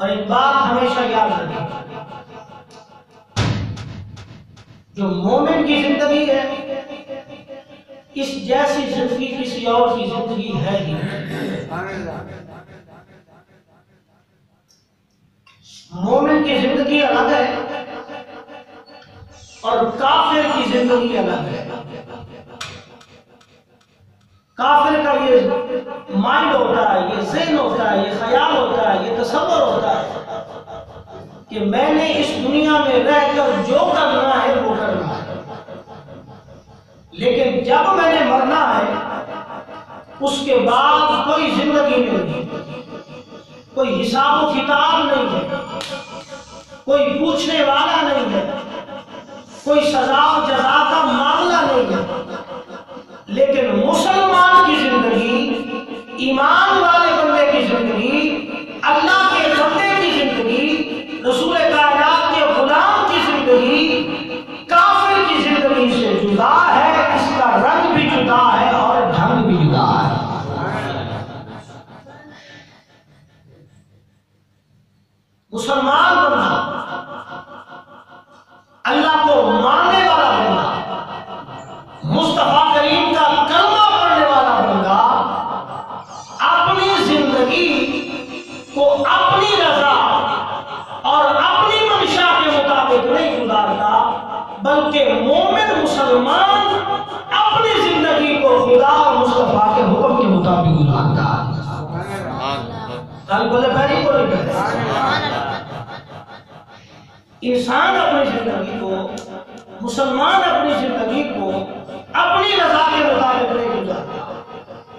اور ایک بات ہمیشہ یاد رکھیں، جو مومن کی زندگی ہے اس جیسی زندگی کسی اور کی زندگی ہے ہی نہیں۔ مومن کی زندگی الگ ہے اور کافر کی زندگی الگ ہے۔ کافر کا یہ مائنڈ ہوتا ہے، یہ ذہن ہوتا ہے، یہ خیال ہوتا ہے، یہ تصور ہوتا ہے کہ میں نے اس دنیا میں رہ کر جو کرنا ہے وہ کرنا ہے، لیکن جب میں نے مرنا ہے اس کے بعد کوئی زندگی نہیں، کوئی حساب و کتاب نہیں ہے، کوئی پوچھنے والا نہیں ہے، کوئی سزا و جزا کا معاملہ نہیں ہے۔ لیکن مسلمان کی زندگی، ایمان والے بندے کی زندگی، اللہ کے بندے کی زندگی، رسول کائنات کے غلام کی زندگی کافر کی زندگی سے جدا ہے۔ اس کا رنگ بھی جدا ہے اور ڈھنگ بھی جدا ہے۔ مسلمان بندہ، اللہ کو ماننے والا بندہ، مصطفیٰ کریم کا کلمہ پڑھنے والا بندہ اپنی زندگی کو اپنی رضا اور اپنی منشا کے مطابق نہیں گزارتا، بلکہ مومن مسلمان اپنی زندگی کو خدا اور مصطفیٰ کے حکم کے مطابق گزارتا ہے۔ انسان اپنی زندگی کو، مسلمان اپنی زندگی کو اپنی رضا کے مطابق نہیں گزارتا۔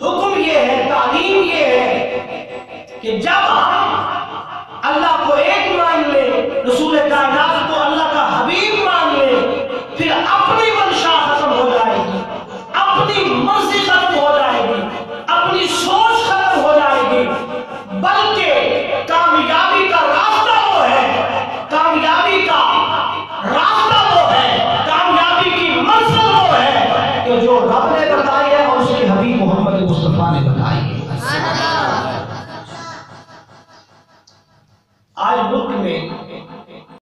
حکم یہ ہے، تعلیم یہ ہے کہ جب ہم اللہ کو ایک مان لے، رسول کائنات کو اللہ کا حبیب مان لے، پھر اپنی منشا ختم ہو جائے گی، اپنی مرضی ختم ہو جائے گی، اپنی سوچ ختم ہو جائے گی، بلکہ کامیابی کا راستہ وہ ہے، کامیابی کا راستہ وہ ہے، کامیابی کی منزل وہ ہے کہ جو رب نے بتائی ہے اور اس کے حبیب محمد مصطفیٰ نے بتائی ہے۔